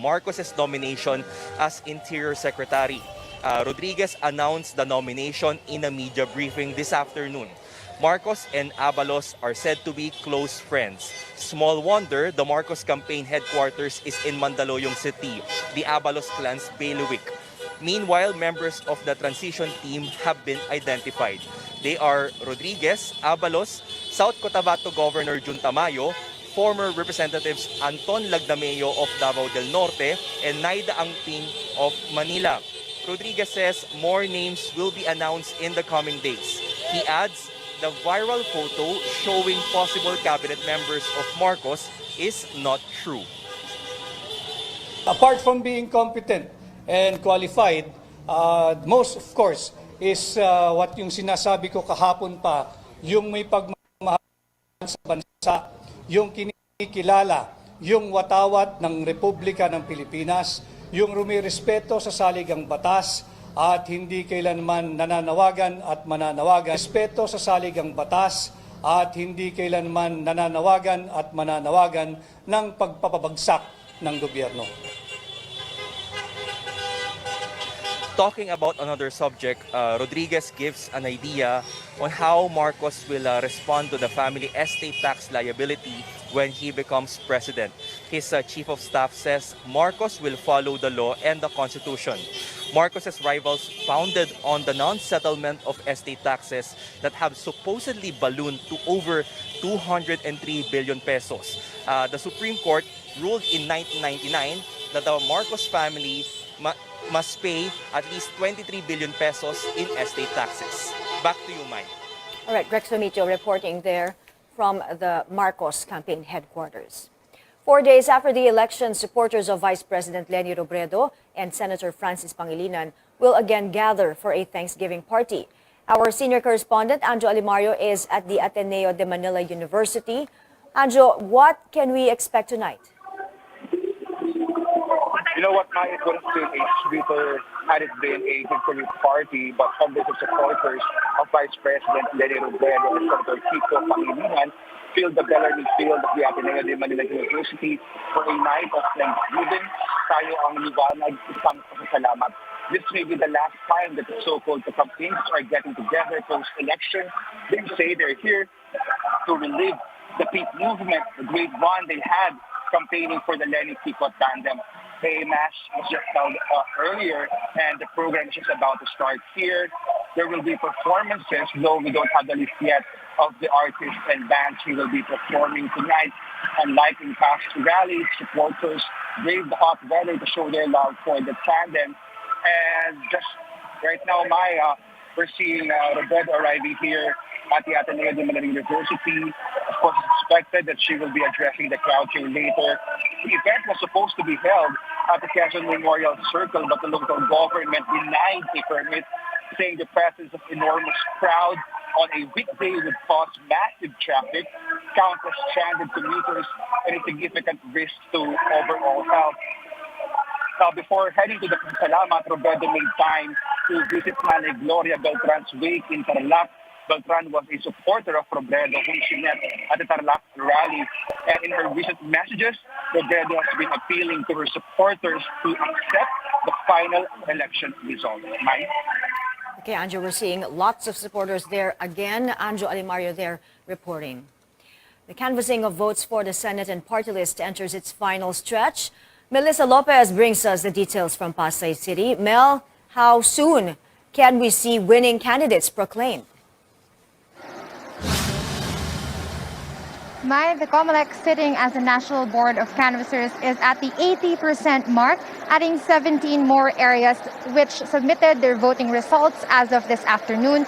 Marcos's nomination as Interior Secretary. Rodriguez announced the nomination in a media briefing this afternoon. Marcos and Abalos are said to be close friends. Small wonder, the Marcos campaign headquarters is in Mandaluyong City, the Abalos clan's bailiwick. Meanwhile, members of the transition team have been identified. They are Rodriguez, Abalos, South Cotabato Governor Jun Tamayo, former Representatives Anton Lagdameo of Davao del Norte, and Naida Angping of Manila. Rodriguez says more names will be announced in the coming days. He adds, the viral photo showing possible cabinet members of Marcos is not true. Apart from being competent and qualified, most of course is what yung sinasabi ko kahapon pa, yung may pagmamahal sa bansa, yung kinikilala, yung watawat ng Republika ng Pilipinas, yung rumirespeto sa saligang batas at hindi kailanman nananawagan at mananawagan. Respeto sa saligang batas at hindi kailanman nananawagan at mananawagan ng pagpapabagsak ng gobyerno. Talking about another subject, Rodriguez gives an idea on how Marcos will respond to the family estate tax liability when he becomes president. His chief of staff says Marcos will follow the law and the Constitution. Marcos's rivals founded on the non-settlement of estate taxes that have supposedly ballooned to over 203 billion pesos. The Supreme Court ruled in 1999 that the Marcos family must pay at least 23 billion pesos in estate taxes. Back to you, Mike. All right, Rex Romito reporting there from the Marcos campaign headquarters. 4 days after the election, supporters of Vice President Leni Robredo and Senator Francis Pangilinan will again gather for a Thanksgiving party. Our senior correspondent, Anjo Alimario, is at the Ateneo de Manila University. Anjo, what can we expect tonight? You know what, Maya, it would have been a sweeter had it been a victory party, but hundreds of supporters of Vice President Leni Robredo and Senator Kiko Pangilinan filled the Bellarmine Field of the Ateneo de Manila University for a night of Thanksgiving. Tayo ang liwanag, isang pasasalamat. This may be the last time that the so-called campaigns are getting together post-election. They say they're here to relive the peace movement, the great run they had campaigning for the Leni-Kiko tandem. The mass was just held earlier, and the program is just about to start here. There will be performances, though we don't have the list yet of the artists and bands who will be performing tonight. And like in past rallies, supporters brave the hot weather to show their love for the tandem. And just right now, Maya, we're seeing Robredo arriving here at the Ateneo de Manila University. Of course, it's expected that she will be addressing the crowd here later. The event was supposed to be held at the Quezon Memorial Circle, but the local government denied a permit, saying the presence of enormous crowd on a weekday would cause massive traffic, countless stranded commuters, and a significant risk to overall health. Now, before heading to the Salamat, Robredo made time to visit Nanay Gloria Beltran's wake in Tarlac. Beltran was a supporter of Robredo, whom she met at the Tarlac rally. And in her recent messages, Robredo has been appealing to her supporters to accept the final election result. Mike? Okay, Anjo, we're seeing lots of supporters there again. Anjo Alimario there reporting. The canvassing of votes for the Senate and party list enters its final stretch. Melissa Lopez brings us the details from Pasay City. Mel, how soon can we see winning candidates proclaimed? The COMELEC sitting as the National Board of Canvassers is at the 80% mark, adding 17 more areas which submitted their voting results as of this afternoon.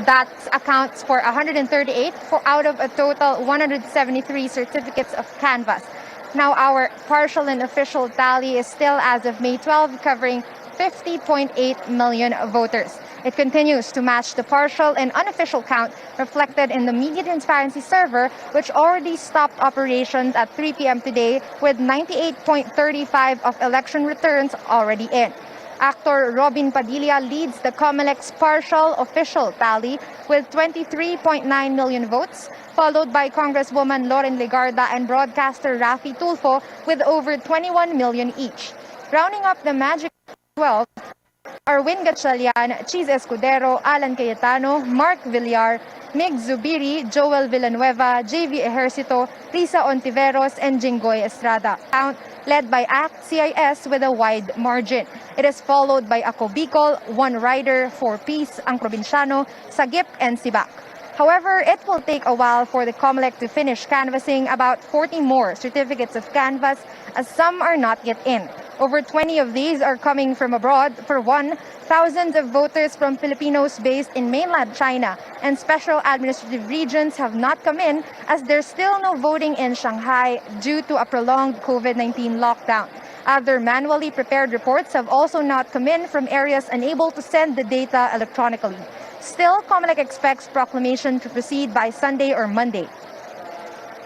That accounts for 138 out of a total 173 certificates of canvass. Now our partial and official tally is still as of May 12, covering 50.8 million voters. It continues to match the partial and unofficial count reflected in the Media Transparency server, which already stopped operations at 3 p.m. today, with 98.35% of election returns already in. Actor Robin Padilla leads the COMELEC's partial official tally with 23.9 million votes, followed by Congresswoman Lauren Legarda and broadcaster Rafi Tulfo with over 21 million each. Rounding up the Magic 12, Arwin Gatchalian, Cheese Escudero, Alan Cayetano, Mark Villar, Mig Zubiri, Joel Villanueva, JV Ejercito, Risa Ontiveros, and Jinggoy Estrada. Count led by ACT CIS with a wide margin. It is followed by Ako Bicol, One Rider, 4 Piece, Ang Provinciano, Sagip, and Sibak. However, it will take a while for the COMELEC to finish canvassing about 40 more certificates of canvass, as some are not yet in. Over 20 of these are coming from abroad. For one, thousands of voters from Filipinos based in mainland China and special administrative regions have not come in, as there's still no voting in Shanghai due to a prolonged COVID-19 lockdown. Other manually prepared reports have also not come in from areas unable to send the data electronically. Still, COMELEC expects proclamation to proceed by Sunday or Monday.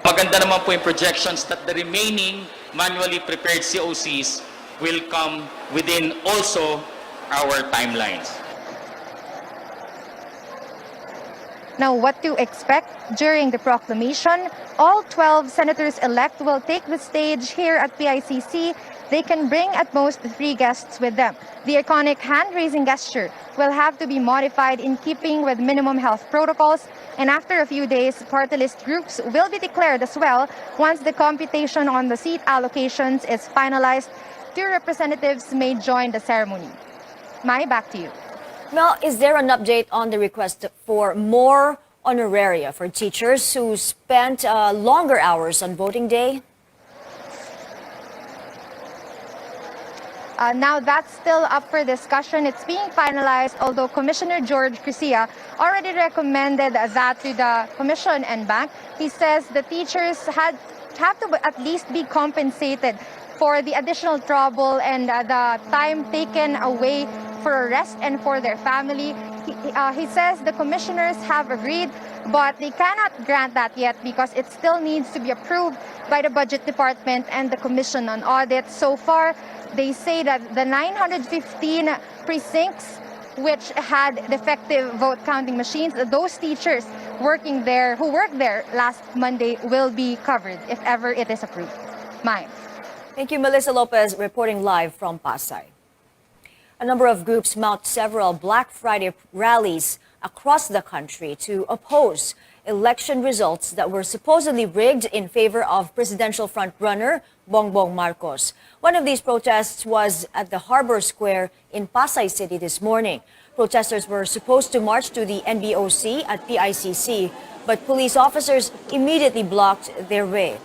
Maganda naman po yung projections that the remaining manually prepared COCs will come within also our timelines. Now, what to expect during the proclamation? All 12 senators-elect will take the stage here at PICC. They can bring at most 3 guests with them. The iconic hand-raising gesture will have to be modified in keeping with minimum health protocols, and after a few days, party list groups will be declared as well once the computation on the seat allocations is finalized. 2 representatives may join the ceremony. Mai, back to you. Mel, is there an update on the request for more honoraria for teachers who spent longer hours on voting day? Now that's still up for discussion. It's being finalized, although Commissioner George Crisilla already recommended that to the Commission and Bank. He says the teachers have to at least be compensated for the additional trouble and the time taken away for rest and for their family. He says the commissioners have agreed, but they cannot grant that yet because it still needs to be approved by the Budget Department and the Commission on Audit. So far, they say that the 915 precincts which had defective vote counting machines, those teachers working there, who worked there last Monday, will be covered if ever it is approved. Mai. Thank you, Melissa Lopez, reporting live from Pasay. A number of groups mount several Black Friday rallies across the country to oppose election results that were supposedly rigged in favor of presidential frontrunner Bongbong Marcos. One of these protests was at the Harbor Square in Pasay City this morning. Protesters were supposed to march to the NBOC at PICC, but police officers immediately blocked their way.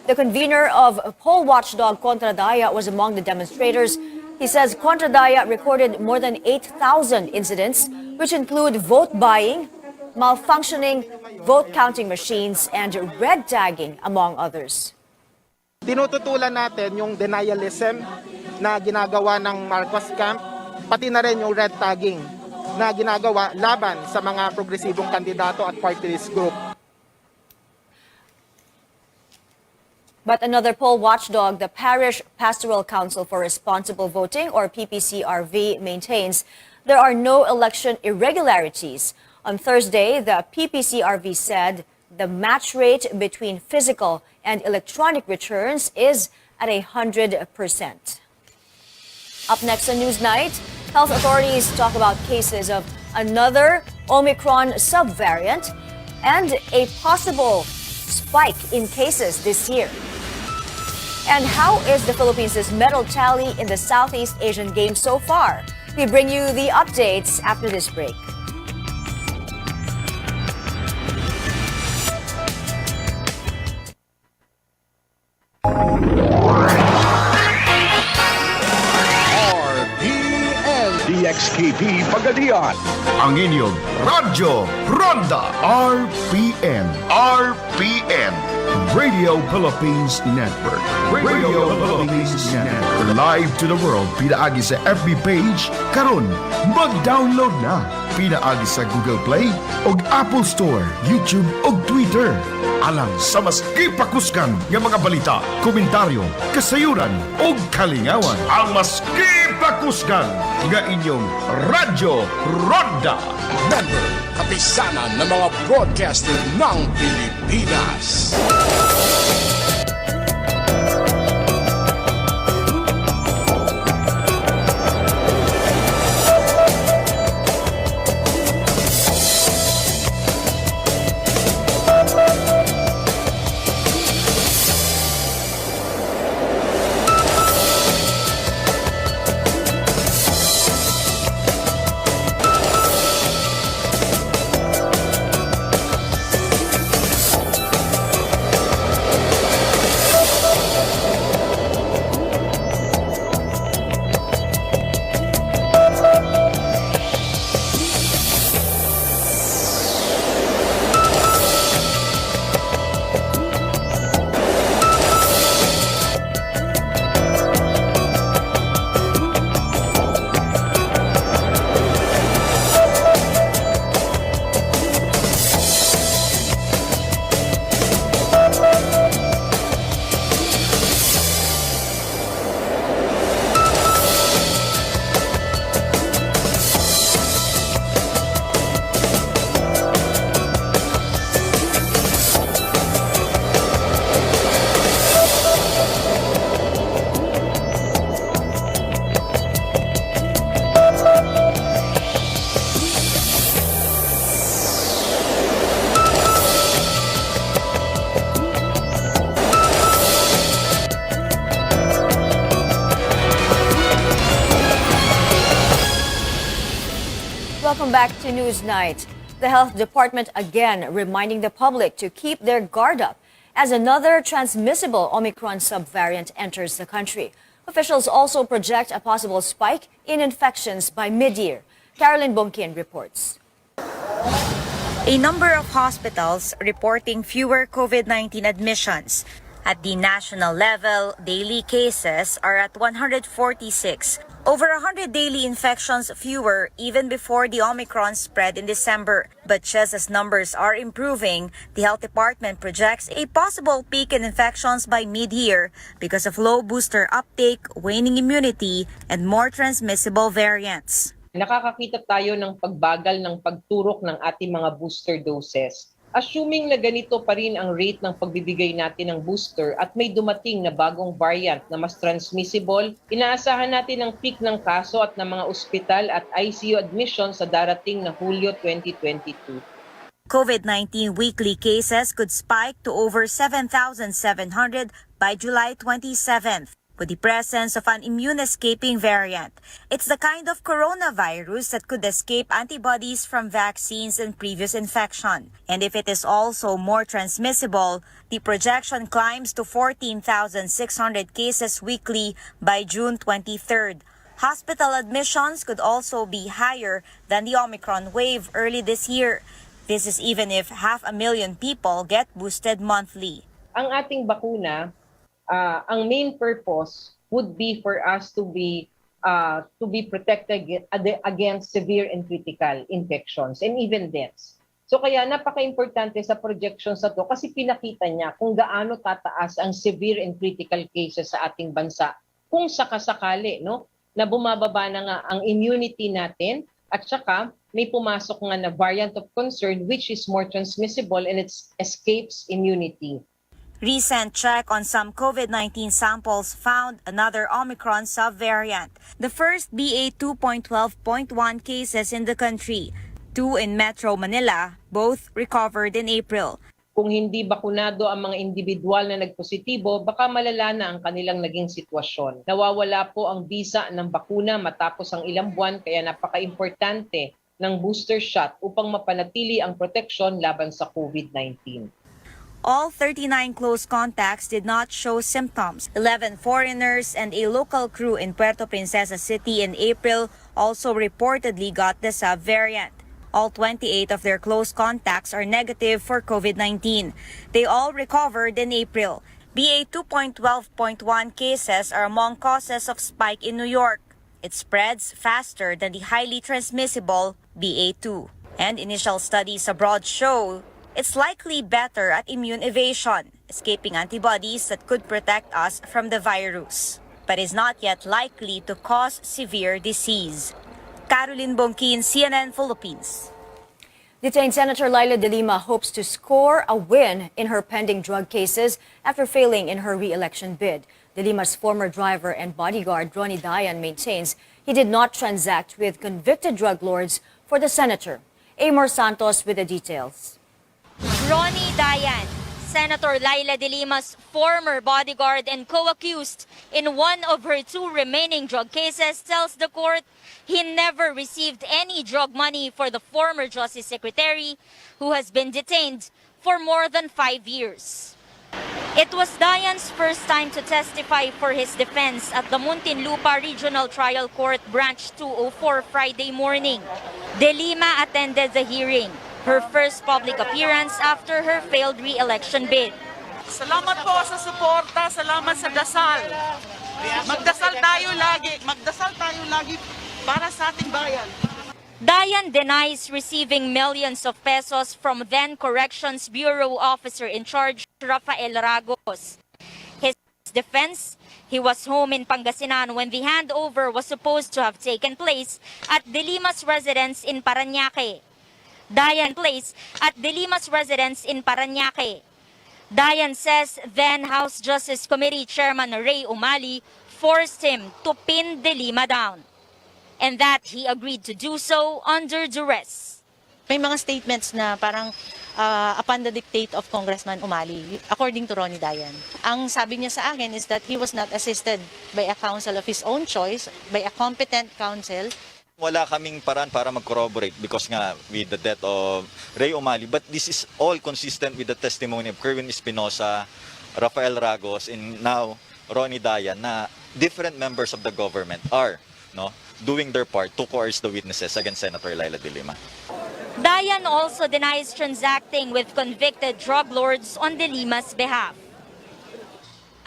The convener of poll watchdog Contra Daya was among the demonstrators. He says Contra Daya recorded more than 8,000 incidents, which include vote buying, malfunctioning vote counting machines, and red tagging, among others. Tinututulan natin yung denialism na ginagawa ng Marcos camp, pati na rin yung red tagging na ginagawa laban sa mga progresibong kandidato at party list group. But another poll watchdog, the Parish Pastoral Council for Responsible Voting, or PPCRV, maintains there are no election irregularities. On Thursday, the PPCRV said the match rate between physical and electronic returns is at 100%. Up next on Newsnight, health authorities talk about cases of another Omicron subvariant and a possible spike in cases this year. And how is the Philippines' medal tally in the Southeast Asian Games so far? We bring you the updates after this break. RPN DXKP Pagadian, ang inyong Radyo Ronda. RPN Radio Philippines Network. Radio Philippines Network. Live to the world, pinaagi sa FB page, karon mag-download na. Pinaagi sa Google Play o Apple Store, YouTube o Twitter. Alang sa mas kipakuskan ng mga balita, komentaryo, kasayuran o kalingawan. Ang mas kipakuskan ng inyong Radyo Ronda. Member, kapisanan ng mga broadcaster ng Pilipinas. Welcome back to Newsnight. The Health Department again reminding the public to keep their guard up as another transmissible Omicron subvariant enters the country. Officials also project a possible spike in infections by mid-year. Carolyn Bonkin reports. A number of hospitals reporting fewer COVID-19 admissions. At the national level, daily cases are at 146. Over 100 daily infections fewer even before the Omicron spread in December. But just as numbers are improving, the Health Department projects a possible peak in infections by mid-year because of low booster uptake, waning immunity, and more transmissible variants. Nakakakita tayo ng pagbagal ng pagturok ng ating mga booster doses. Assuming na ganito pa rin ang rate ng pagbibigay natin ng booster at may dumating na bagong variant na mas transmissible, inaasahan natin ang peak ng kaso at ng mga ospital at ICU admission sa darating na Hulyo 2022. COVID-19 weekly cases could spike to over 7,700 by July 27th. With the presence of an immune-escaping variant. It's the kind of coronavirus that could escape antibodies from vaccines and previous infection. And if it is also more transmissible, the projection climbs to 14,600 cases weekly by June 23rd. Hospital admissions could also be higher than the Omicron wave early this year. This is even if 500,000 people get boosted monthly. Ang ating bakuna, ang main purpose would be for us to be protected against severe and critical infections and even deaths. So kaya napaka-importante sa projections na to kasi pinakita niya kung gaano tataas ang severe and critical cases sa ating bansa kung sakasakali na bumababa na nga ang immunity natin at saka may pumasok nga na variant of concern which is more transmissible and it escapes immunity. Recent check on some COVID-19 samples found another Omicron subvariant. The first BA.2.12.1 cases in the country. 2 in Metro Manila, both recovered in April. Kung hindi bakunado ang mga individual na nagpositibo, baka malala na ang kanilang naging sitwasyon. Nawawala po ang bisa ng bakuna matapos ang ilang buwan kaya napaka-importante ng booster shot upang mapanatili ang proteksyon laban sa COVID-19. All 39 close contacts did not show symptoms. 11 foreigners and a local crew in Puerto Princesa City in April also reportedly got the subvariant. All 28 of their close contacts are negative for COVID-19. They all recovered in April. BA.2.12.1 cases are among causes of spike in New York. It spreads faster than the highly transmissible BA.2. And initial studies abroad show it's likely better at immune evasion, escaping antibodies that could protect us from the virus, but is not yet likely to cause severe disease. Carolyn Bonkin, CNN Philippines. Detained Senator Laila de Lima hopes to score a win in her pending drug cases after failing in her re-election bid. De Lima's former driver and bodyguard, Ronnie Dayan, maintains he did not transact with convicted drug lords for the senator. Amor Santos with the details. Ronnie Dayan, Senator Laila de Lima's former bodyguard and co-accused in one of her 2 remaining drug cases, tells the court he never received any drug money for the former Justice Secretary who has been detained for more than 5 years. It was Dayan's first time to testify for his defense at the Muntinlupa Regional Trial Court Branch 204 Friday morning. De Lima attended the hearing, her first public appearance after her failed re-election bid. Salamat po sa suporta, salamat sa dasal. Magdasal tayo lagi para sa ating bayan. Dayan denies receiving millions of pesos from then Corrections Bureau officer in charge, Rafael Ragos. His defense, he was home in Pangasinan when the handover was supposed to have taken place at De Lima's residence in Parañaque. Dayan says then House Justice Committee Chairman Ray Umali forced him to pin De Lima down, and that he agreed to do so under duress. May mga statements na parang upon the dictate of Congressman Umali, according to Ronnie Dayan. Ang sabi niya sa akin is that he was not assisted by a counsel of his own choice, by a competent counsel. Wala kaming paraan para mag-corroborate because nga with the death of Ray Umali. But this is all consistent with the testimony of Kerwin Espinosa, Rafael Ragos, and now Ronnie Dayan, na different members of the government are doing their part to coerce the witnesses against Senator Laila de Lima. Dayan also denies transacting with convicted drug lords on de Lima's behalf.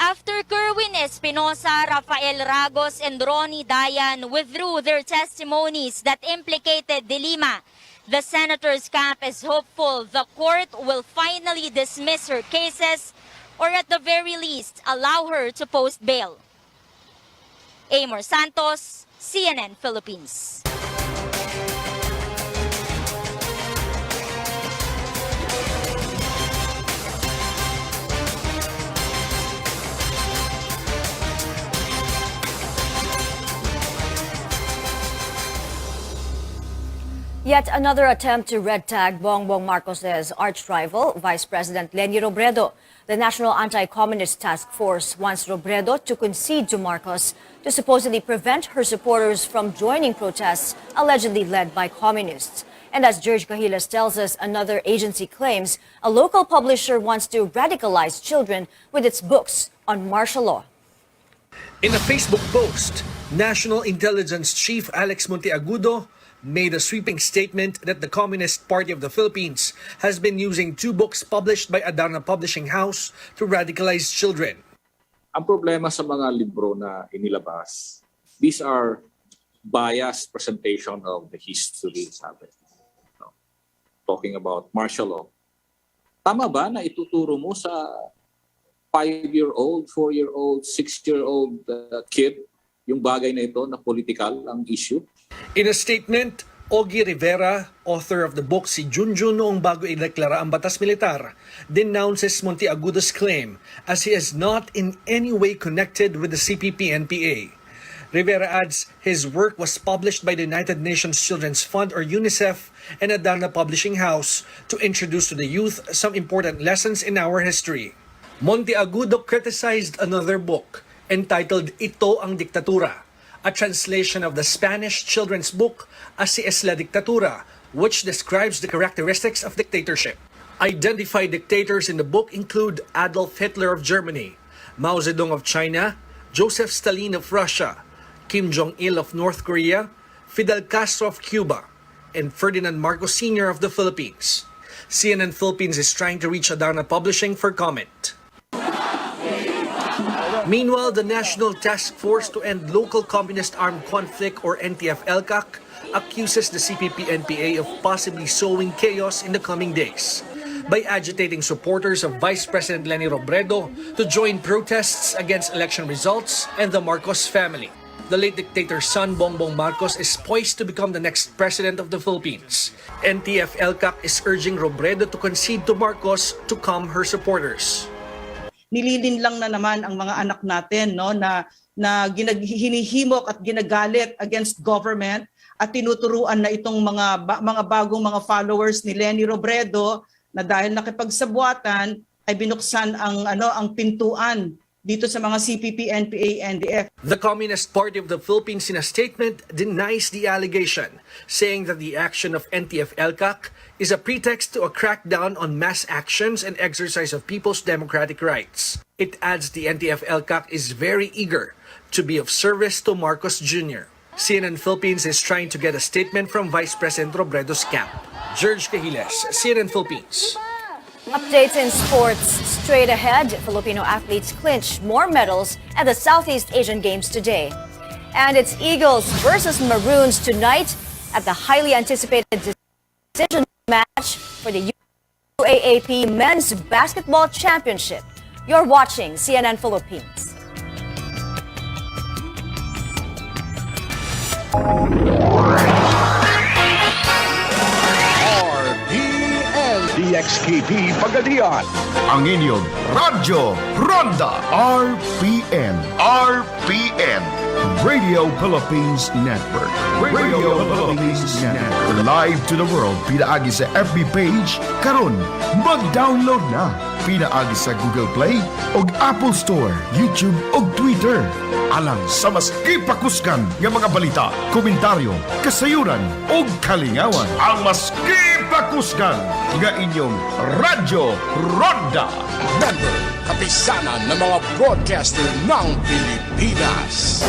After Kerwin Espinosa, Rafael Ragos, and Ronnie Dayan withdrew their testimonies that implicated de Lima, the senator's camp is hopeful the court will finally dismiss her cases or at the very least allow her to post bail. Amor Santos, CNN Philippines. Yet another attempt to red tag Bongbong Marcos's arch rival, Vice President Leni Robredo. The National Anti-Communist Task Force wants Robredo to concede to Marcos to supposedly prevent her supporters from joining protests allegedly led by communists. And as George Cahilas tells us, another agency claims a local publisher wants to radicalize children with its books on martial law. In a Facebook post, National Intelligence Chief Alex Monteagudo made a sweeping statement that the Communist Party of the Philippines has been using 2 books published by Adarna Publishing House to radicalize children. Ang problema sa mga libro na inilabas, these are biased presentation of the history, sabi. Talking about martial law. Tama ba na ituturo mo sa 5-year-old, 4-year-old, 6-year-old kid yung bagay na ito na political ang issue? In a statement, Ogie Rivera, author of the book Si Junjun noong bago ideklara ang batas militar, denounces Monteagudo's claim as he is not in any way connected with the CPP-NPA. Rivera adds his work was published by the United Nations Children's Fund or UNICEF and Adarna Publishing House to introduce to the youth some important lessons in our history. Monteagudo criticized another book entitled Ito ang Diktatura, a translation of the Spanish children's book Así es la Dictadura, which describes the characteristics of dictatorship. Identified dictators in the book include Adolf Hitler of Germany, Mao Zedong of China, Joseph Stalin of Russia, Kim Jong-il of North Korea, Fidel Castro of Cuba, and Ferdinand Marcos Sr. of the Philippines. CNN Philippines is trying to reach Adarna Publishing for comment. Meanwhile, the National Task Force to End Local Communist Armed Conflict or NTF-ELCAC accuses the CPP-NPA of possibly sowing chaos in the coming days by agitating supporters of Vice President Leni Robredo to join protests against election results and the Marcos family. The late dictator's son, Bongbong Marcos, is poised to become the next president of the Philippines. NTF-ELCAC is urging Robredo to concede to Marcos to calm her supporters. Nililin lang na naman ang mga anak natin na hinihimok at ginagalit against government at tinuturuan na itong mga bagong mga followers ni Leni Robredo na dahil nakipagsabwatan ay binuksan ang pintuan dito sa mga CPP, NPA, NDF. The Communist Party of the Philippines in a statement denies the allegation, saying that the action of NTF-ELCAC is a pretext to a crackdown on mass actions and exercise of people's democratic rights. It adds the NTF-ELCAC is very eager to be of service to Marcos Jr. CNN Philippines is trying to get a statement from Vice President Robredo's camp. George Cahilas, CNN Philippines. Updates in sports. Straight ahead, Filipino athletes clinch more medals at the Southeast Asian Games today. And it's Eagles versus Maroons tonight at the highly anticipated decision match for the UAAP Men's Basketball Championship. You're watching CNN Philippines. RPN DXKP Pagadian. Ang inyong Radyo Ronda. RPN. Radio Philippines Network. Radio Philippines Network. Live to the world. Pinaagi sa FB page. Karon, mag-download na. Pinaagi sa Google Play ug Apple Store, YouTube ug Twitter. Alang sa mas kipakuskan nga mga balita, komentaryo, kasayuran ug kalingawan. Ang mas kipakuskan nga inyong Radyo Ronda. Denver, kapisanan ng mga broadcaster ng Pilipinas.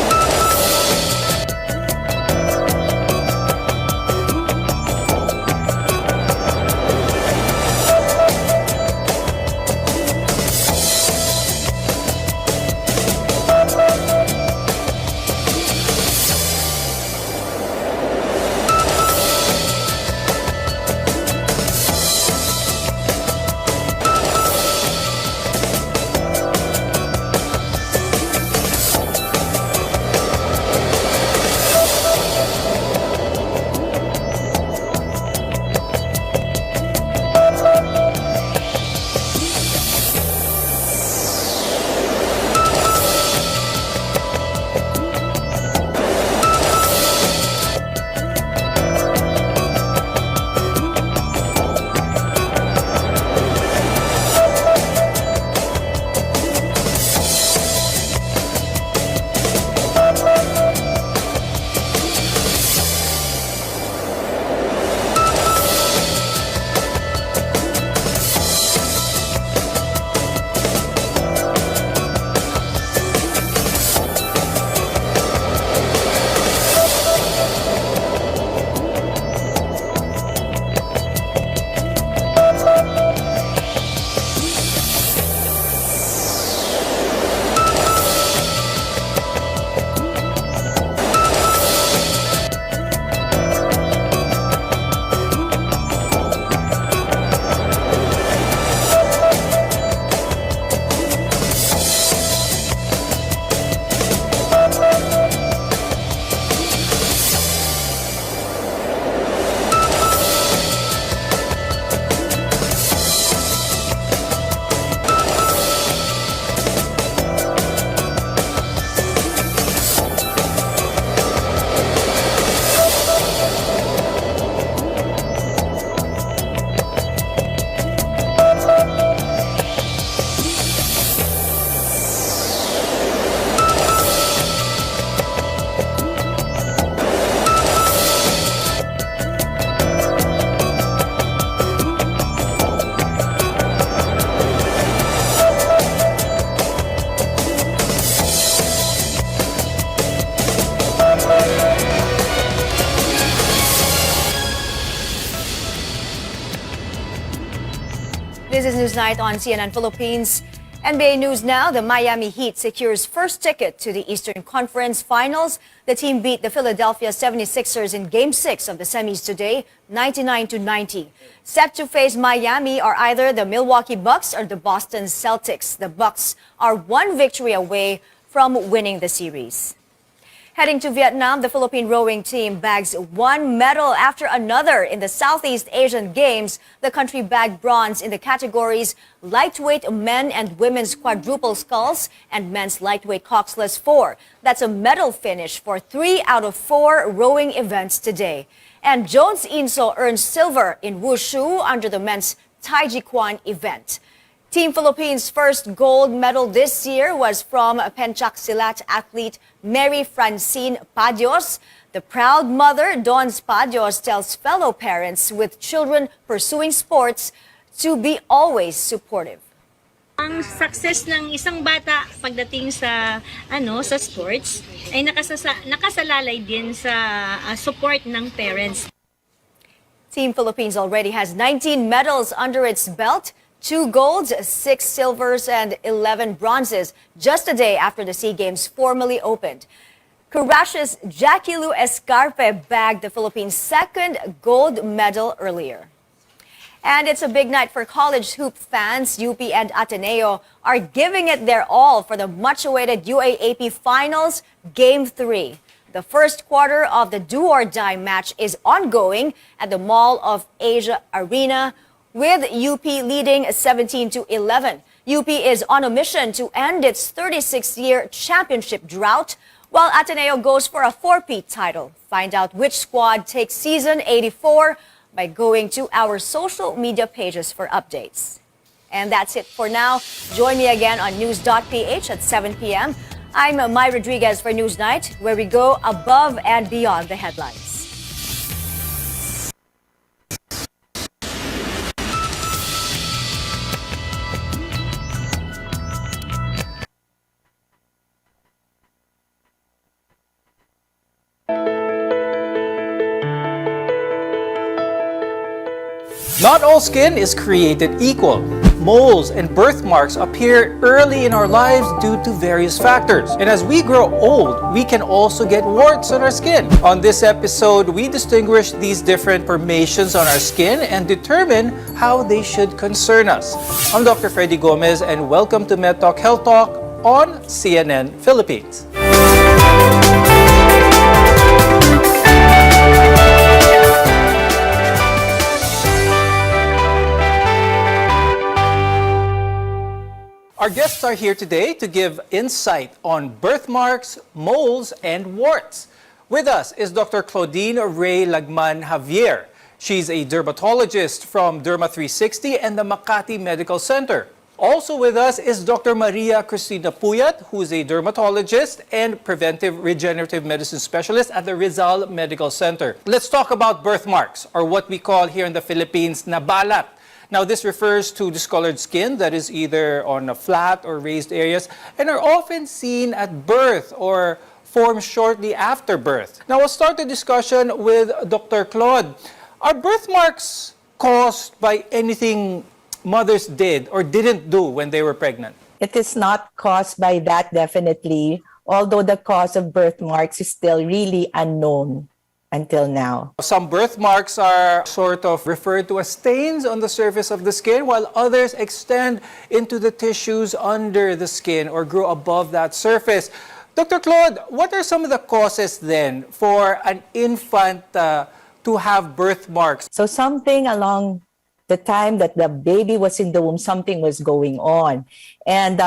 This is Newsnight on CNN Philippines. NBA news now, the Miami Heat secures first ticket to the Eastern Conference Finals. The team beat the Philadelphia 76ers in Game 6 of the semis today, 99-90. Set to face Miami are either the Milwaukee Bucks or the Boston Celtics. The Bucks are one victory away from winning the series. Heading to Vietnam, the Philippine rowing team bags one medal after another in the Southeast Asian Games. The country bagged bronze in the categories lightweight men and women's quadruple sculls and men's lightweight coxless 4. That's a medal finish for 3 out of 4 rowing events today. And Jones Inso earned silver in wushu under the men's Taijikwan event. Team Philippines' first gold medal this year was from Pencak Silat athlete Mary Francine Padios. The proud mother, Dawn Padios, tells fellow parents with children pursuing sports to be always supportive. Ang success ng isang bata pagdating sa sa sports ay nakasalalay din sa support ng parents. Team Philippines already has 19 medals under its belt. 2 golds, 6 silvers, and 11 bronzes just a day after the SEA Games formally opened. Curash's Jackie Lou Escarpe bagged the Philippines' second gold medal earlier. And it's a big night for college hoop fans. UP and Ateneo are giving it their all for the much-awaited UAAP Finals Game 3. The first quarter of the do-or-die match is ongoing at the Mall of Asia Arena, with UP leading 17-11. UP is on a mission to end its 36-year championship drought, while Ateneo goes for a 4-peat title. Find out which squad takes season 84 by going to our social media pages for updates. And that's it for now. Join me again on news.ph at 7 p.m. I'm Mai Rodriguez for Newsnight, where we go above and beyond the headlines. Not all skin is created equal. Moles and birthmarks appear early in our lives due to various factors. And as we grow old, we can also get warts on our skin. On this episode, we distinguish these different formations on our skin and determine how they should concern us. I'm Dr. Freddy Gomez and welcome to MedTalk Health Talk on CNN Philippines. Our guests are here today to give insight on birthmarks, moles, and warts. With us is Dr. Claudine Ray Lagman Javier. She's a dermatologist from Derma 360 and the Makati Medical Center. Also with us is Dr. Maria Cristina Puyat, who is a dermatologist and preventive regenerative medicine specialist at the Rizal Medical Center. Let's talk about birthmarks, or what we call here in the Philippines, nabalat. Now, this refers to discolored skin that is either on a flat or raised areas and are often seen at birth or form shortly after birth. Now, we'll start the discussion with Dr. Claude. Are birthmarks caused by anything mothers did or didn't do when they were pregnant? It is not caused by that, definitely, although the cause of birthmarks is still really unknown until now. Some birthmarks are sort of referred to as stains on the surface of the skin, while others extend into the tissues under the skin or grow above that surface. Dr. Claude, what are some of the causes then for an infant to have birthmarks? So something along the time that the baby was in the womb, something was going on. And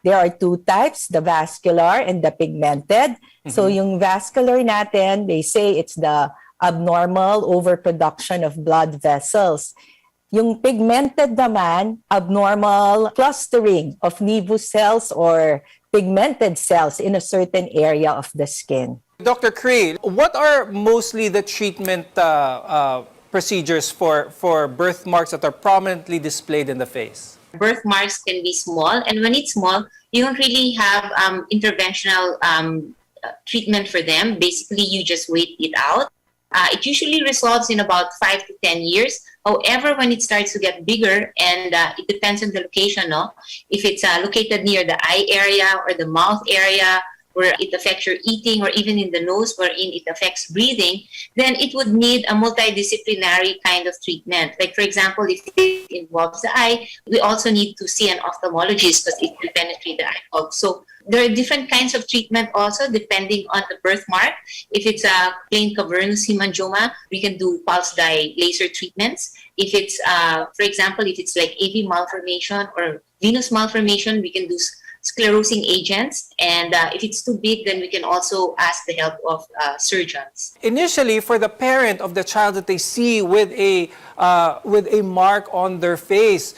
there are two types, the vascular and the pigmented. So yung vascular natin, they say it's the abnormal overproduction of blood vessels. Yung pigmented naman, abnormal clustering of nevus cells or pigmented cells in a certain area of the skin. Dr. Cree, what are mostly the treatment procedures for birthmarks that are prominently displayed in the face? Birthmarks can be small, and when it's small, you don't really have interventional treatment for them. Basically, you just wait it out. It usually resolves in about 5 to 10 years. However, when it starts to get bigger, and it depends on the location, no? If it's located near the eye area or the mouth area, where it affects your eating, or even in the nose wherein it affects breathing, then it would need a multidisciplinary kind of treatment. Like, for example, if it involves the eye, we also need to see an ophthalmologist because it will penetrate the eyeball. So there are different kinds of treatment also depending on the birthmark. If it's a plain cavernous hemangioma, we can do pulse dye laser treatments. If it's, for example, if it's like AV malformation or venous malformation, we can do sclerosing agents, and if it's too big, then we can also ask the help of surgeons. Initially, for the parent of the child that they see with a mark on their face,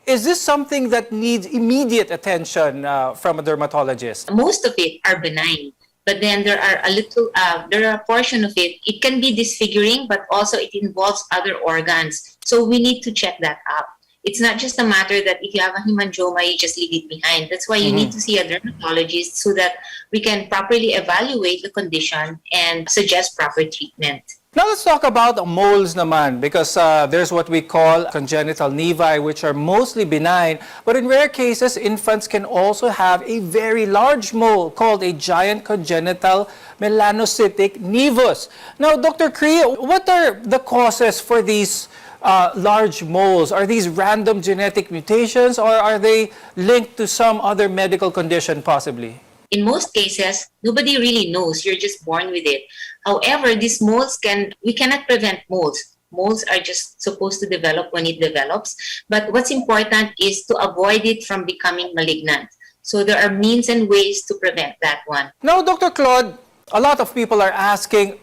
is this something that needs immediate attention from a dermatologist? Most of it are benign, but then there are a portion of it. It can be disfiguring, but also it involves other organs. So we need to check that out. It's not just a matter that if you have a hemangioma, you just leave it behind. That's why you need to see a dermatologist so that we can properly evaluate the condition and suggest proper treatment. Now let's talk about moles naman, because there's what we call congenital nevi, which are mostly benign. But in rare cases, infants can also have a very large mole called a giant congenital melanocytic nevus. Now, Dr. Cree, what are the causes for these large moles? Are these random genetic mutations, or are they linked to some other medical condition possibly? In most cases, nobody really knows. You're just born with it. However, these moles we cannot prevent moles. Moles are just supposed to develop when it develops. But what's important is to avoid it from becoming malignant. So there are means and ways to prevent that one. Now, Dr. Claude, a lot of people are asking,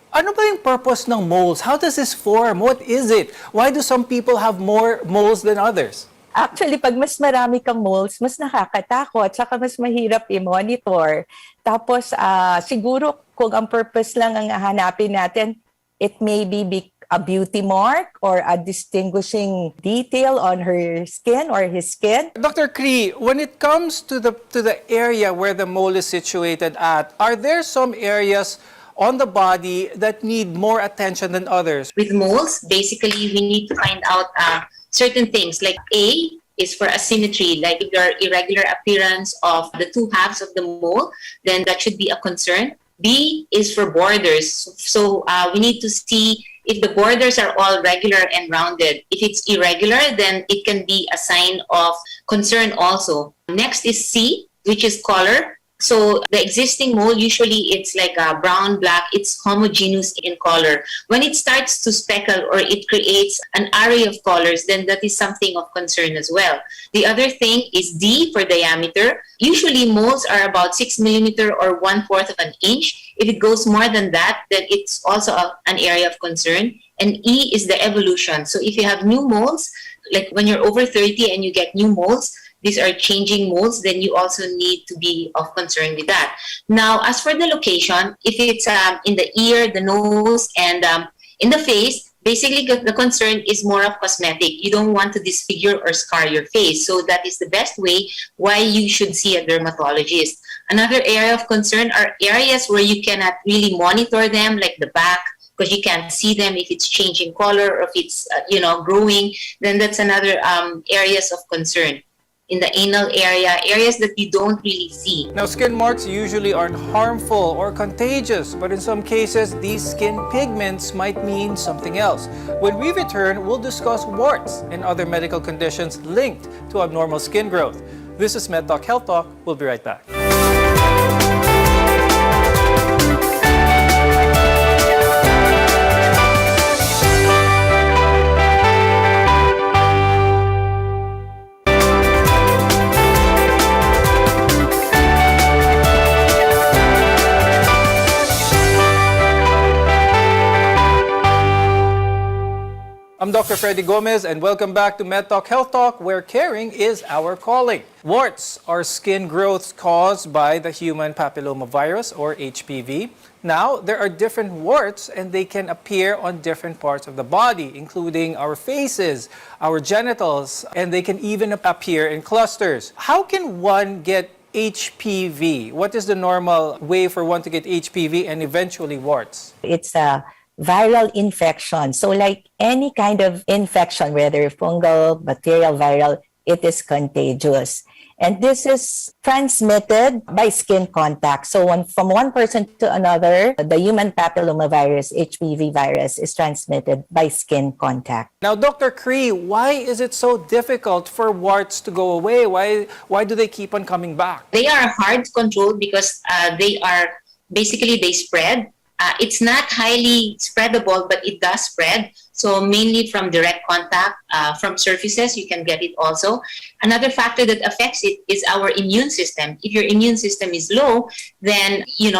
Ano ba yung purpose ng moles? How does this form? What is it? Why do some people have more moles than others? Actually, pag mas marami kang moles, mas nakakatakot, saka mas mahirap i-monitor. Tapos, siguro kung ang purpose lang ang hanapin natin, it may be a beauty mark or a distinguishing detail on her skin or his skin. Dr. Cree, when it comes to the area where the mole is situated at, are there some areas on the body that need more attention than others? With moles, basically, we need to find out certain things. Like A is for asymmetry, like if there are irregular appearance of the two halves of the mole, then that should be a concern. B is for borders. So we need to see if the borders are all regular and rounded. If it's irregular, then it can be a sign of concern also. Next is C, which is color. So the existing mole, usually it's like a brown, black, it's homogeneous in color. When it starts to speckle or it creates an array of colors, then that is something of concern as well. The other thing is D for diameter. Usually moles are about 6 millimeter or 1/4 of an inch. If it goes more than that, then it's also an area of concern. And E is the evolution. So if you have new moles, like when you're over 30 and you get new moles, these are changing moles, then you also need to be of concern with that. Now, as for the location, if it's in the ear, the nose, and in the face, basically the concern is more of cosmetic. You don't want to disfigure or scar your face. So that is the best way why you should see a dermatologist. Another area of concern are areas where you cannot really monitor them, like the back, because you can't see them if it's changing color or if it's growing. Then that's another areas of concern. In the anal area, areas that you don't really see. Now, skin marks usually aren't harmful or contagious, but in some cases, these skin pigments might mean something else. When we return, we'll discuss warts and other medical conditions linked to abnormal skin growth. This is MedTalk Health Talk. We'll be right back. I'm Dr. Freddy Gomez, and welcome back to MedTalk Health Talk, where caring is our calling. Warts are skin growths caused by the human papillomavirus, or HPV. Now, there are different warts, and they can appear on different parts of the body, including our faces, our genitals, and they can even appear in clusters. How can one get HPV? What is the normal way for one to get HPV and eventually warts? It's a viral infection. So like any kind of infection, whether fungal, bacterial, viral, it is contagious. And this is transmitted by skin contact. So from one person to another, the human papillomavirus, HPV virus, is transmitted by skin contact. Now, Dr. Cree, why is it so difficult for warts to go away? Why do they keep on coming back? They are hard to control because they spread. It's not highly spreadable, but it does spread. So mainly from direct contact, from surfaces, you can get it also. Another factor that affects it is our immune system. If your immune system is low, then you'd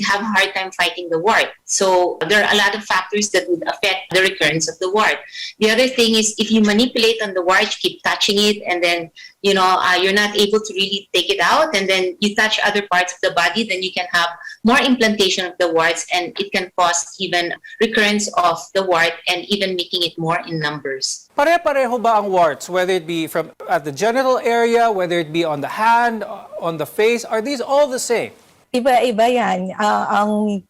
have a hard time fighting the wart. So there are a lot of factors that would affect the recurrence of the wart. The other thing is if you manipulate on the wart, you keep touching it, and then you're not able to really take it out, and then you touch other parts of the body, then you can have more implantation of the warts, and it can cause even recurrence of the wart and even making it more in numbers. Pare-pareho ba ang warts, whether it be from at the genital area, whether it be on the hand, on the face? Are these all the same? Iba-iba yan. Ang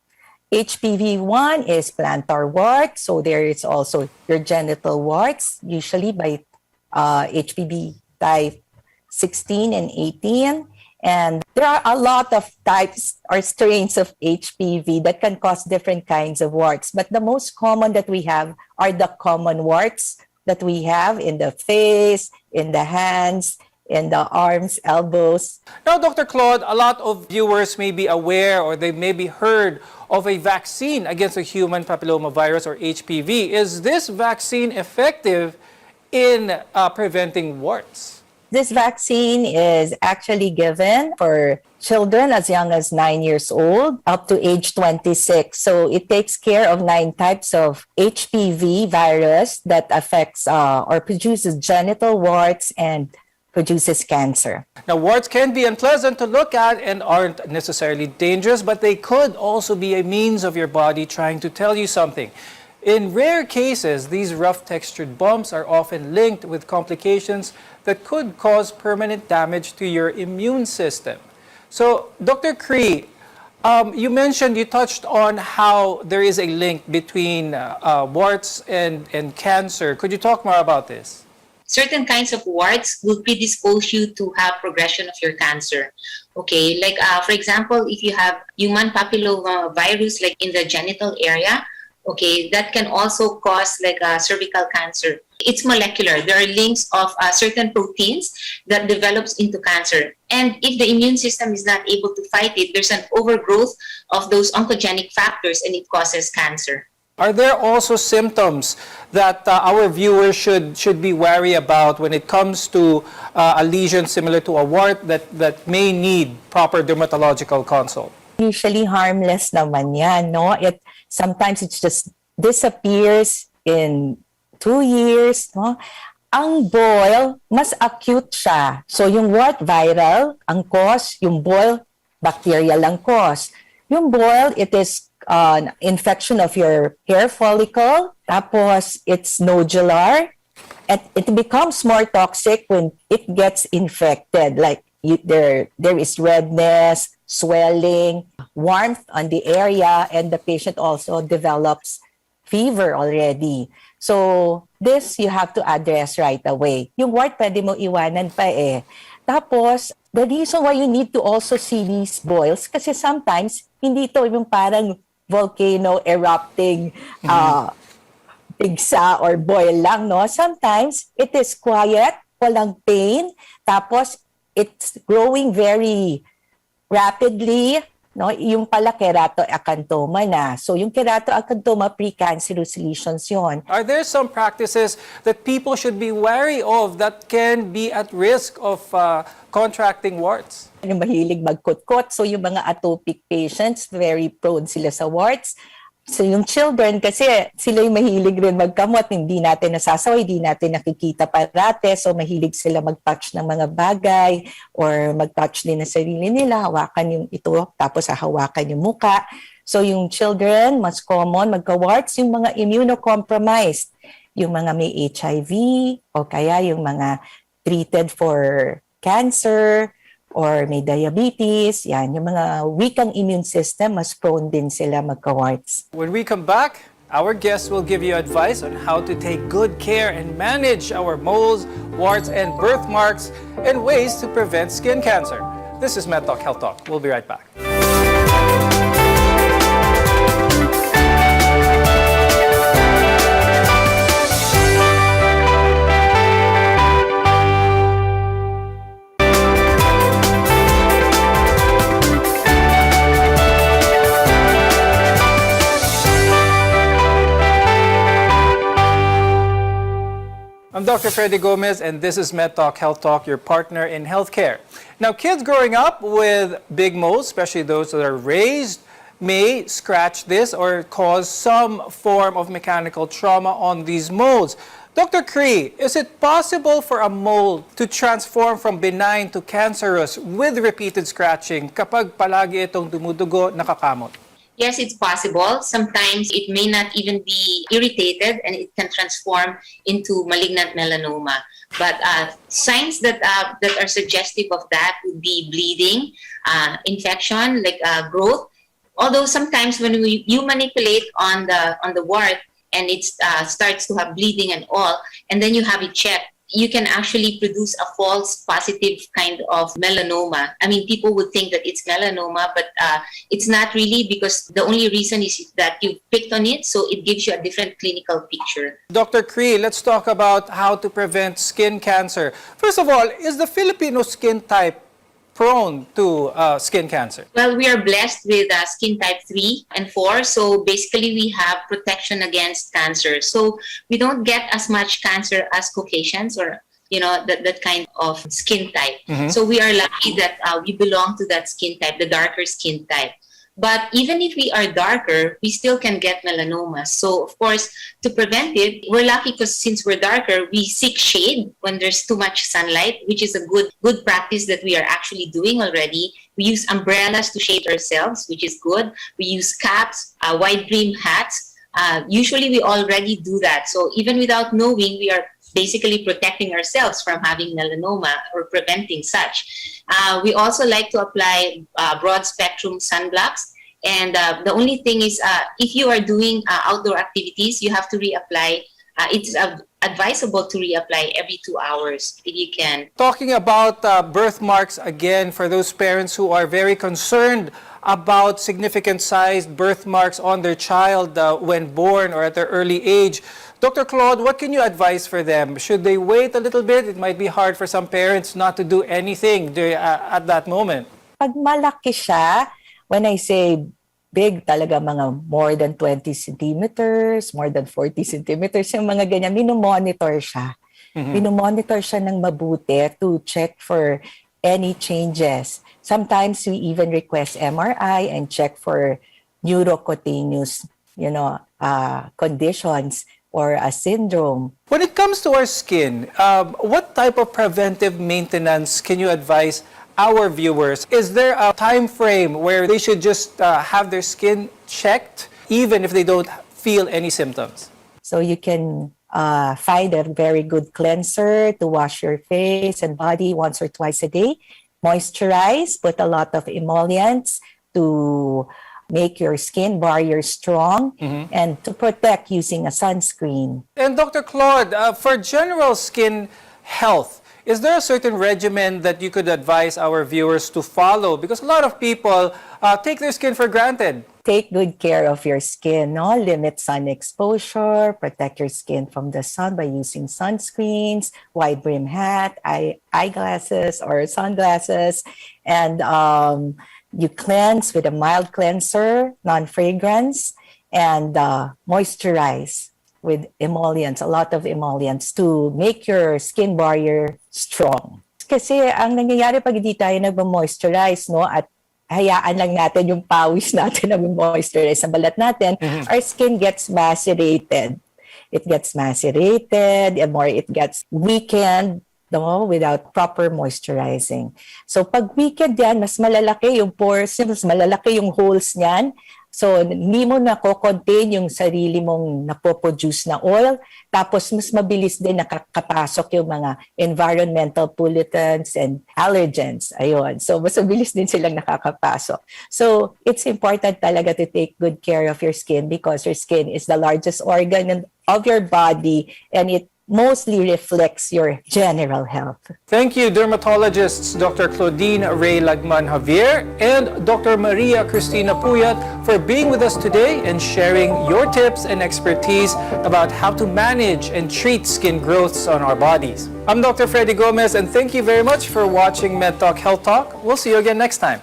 HPV-1 is plantar wart, so there is also your genital warts, usually by HPV type 16 and 18. And there are a lot of types or strains of HPV that can cause different kinds of warts. But the most common that we have are the common warts that we have in the face, in the hands, in the arms, elbows. Now, Dr. Claude, a lot of viewers may be aware or they may be heard of a vaccine against the human papillomavirus or HPV. Is this vaccine effective in preventing warts? This vaccine is actually given for children as young as 9 years old up to age 26. So it takes care of 9 types of HPV virus that affects or produces genital warts and produces cancer. Now, warts can be unpleasant to look at and aren't necessarily dangerous, but they could also be a means of your body trying to tell you something. In rare cases, these rough textured bumps are often linked with complications that could cause permanent damage to your immune system. So, Dr. Cree, you touched on how there is a link between warts and cancer. Could you talk more about this? Certain kinds of warts will predispose you to have progression of your cancer. Okay, like for example, if you have human papilloma virus like in the genital area, okay, that can also cause like cervical cancer. It's molecular. There are links of certain proteins that develops into cancer. And if the immune system is not able to fight it, there's an overgrowth of those oncogenic factors and it causes cancer. Are there also symptoms that our viewers should be wary about when it comes to a lesion similar to a wart that may need proper dermatological consult? Usually harmless naman yan, no? Sometimes it just disappears in 2 years, no? Ang boil, mas acute siya. So yung wart viral, ang cause, yung boil, bacterial ang cause. Yung boil, it is an infection of your hair follicle, tapos it's nodular, and it becomes more toxic when it gets infected. Like there is redness, swelling, warmth on the area, and the patient also develops fever already. So this you have to address right away. Yung wart pwede mo iwanan pa eh. Tapos, the reason why you need to also see these boils, kasi sometimes, hindi ito yung parang volcano erupting bigsa or boil lang, no? Sometimes, it is quiet, walang pain, tapos it's growing very rapidly, no? Yung pala keratoacanthoma na. So yung keratoacanthoma, precancerous lesions yon. Are there some practices that people should be wary of that can be at risk of contracting warts? Yung mahilig magkutkot, so yung mga atopic patients, very prone sila sa warts. So yung children, kasi sila yung mahilig rin magkamot, hindi natin nasasaway, hindi natin nakikita parate, so mahilig sila mag-touch ng mga bagay or mag-touch din ng sarili nila, hawakan yung ito, tapos hahawakan yung muka. So yung children, mas common magka-warts, yung mga immunocompromised, yung mga may HIV o kaya yung mga treated for cancer, or may diabetes, yan, yung mga weak ang immune system, mas prone din sila magka-warts. When we come back, our guests will give you advice on how to take good care and manage our moles, warts, and birthmarks, and ways to prevent skin cancer. This is Med Talk Health Talk. We'll be right back. I'm Dr. Freddy Gomez, and this is Med Talk Health Talk, your partner in healthcare. Now, kids growing up with big moles, especially those that are raised, may scratch this or cause some form of mechanical trauma on these moles. Dr. Cree, is it possible for a mole to transform from benign to cancerous with repeated scratching kapag palagi itong dumudugo, nakakamot? Yes, it's possible. Sometimes it may not even be irritated and it can transform into malignant melanoma. But signs that are suggestive of that would be bleeding, infection, like growth. Although sometimes when you manipulate on the wart and it starts to have bleeding and all, and then you have it checked, you can actually produce a false positive kind of melanoma. I mean, people would think that it's melanoma, but it's not really, because the only reason is that you picked on it, so it gives you a different clinical picture. Dr. Cree, let's talk about how to prevent skin cancer. First of all, is the Filipino skin type prone to skin cancer? Well, we are blessed with skin type 3 and 4. So basically, we have protection against cancer. So we don't get as much cancer as Caucasians or that kind of skin type. So we are lucky that we belong to that skin type, the darker skin type. But even if we are darker, we still can get melanoma. So, of course, to prevent it, we're lucky because since we're darker, we seek shade when there's too much sunlight, which is a good practice that we are actually doing already. We use umbrellas to shade ourselves, which is good. We use caps, wide brim hats. Usually, we already do that. So even without knowing, we are basically protecting ourselves from having melanoma or preventing such. We also like to apply broad spectrum sunblocks. And the only thing is, if you are doing outdoor activities, you have to reapply. It's advisable to reapply every 2 hours if you can. Talking about birthmarks again, for those parents who are very concerned about significant sized birthmarks on their child when born or at their early age, Dr. Claude, what can you advise for them? Should they wait a little bit? It might be hard for some parents not to do anything at that moment. Pag malaki siya, when I say big, talaga mga more than 20 centimeters, more than 40 centimeters, yung mga ganyan, minomonitor siya. Minomonitor siya ng mabuti to check for any changes. Sometimes we even request MRI and check for neurocutaneous, conditions or a syndrome. When it comes to our skin, what type of preventive maintenance can you advise our viewers? Is there a time frame where they should just have their skin checked, even if they don't feel any symptoms? So you can find a very good cleanser to wash your face and body once or twice a day. Moisturize, put a lot of emollients to make your skin barrier strong, and to protect using a sunscreen. And Dr. Claude, for general skin health, is there a certain regimen that you could advise our viewers to follow? Because a lot of people take their skin for granted. Take good care of your skin, no? Limit sun exposure, protect your skin from the sun by using sunscreens, wide brim hat, eyeglasses or sunglasses, and you cleanse with a mild cleanser, non-fragrance, and moisturize with emollients, a lot of emollients to make your skin barrier strong. Kasi ang nangyayari pag hindi tayo nag-moisturize, no, at hayaan lang natin yung pawis natin nag-moisturize sa balat natin, our skin gets macerated. It gets macerated, and more it gets weakened, no, without proper moisturizing. So pag weakened yan, mas malalaki yung pores, mas malalaki yung holes niyan. So hindi mo nako-contain yung sarili mong napoproduce na oil. Tapos mas mabilis din nakakapasok yung mga environmental pollutants and allergens. Ayun. So mas mabilis din silang nakakapasok. So it's important talaga to take good care of your skin because your skin is the largest organ of your body and it mostly reflects your general health. Thank you, dermatologists Dr. Claudine Ray Lagman Javier and Dr. Maria Cristina Puyat, for being with us today and sharing your tips and expertise about how to manage and treat skin growths on our bodies. I'm Dr. Freddy Gomez, and thank you very much for watching MedTalk Health Talk. We'll see you again next time.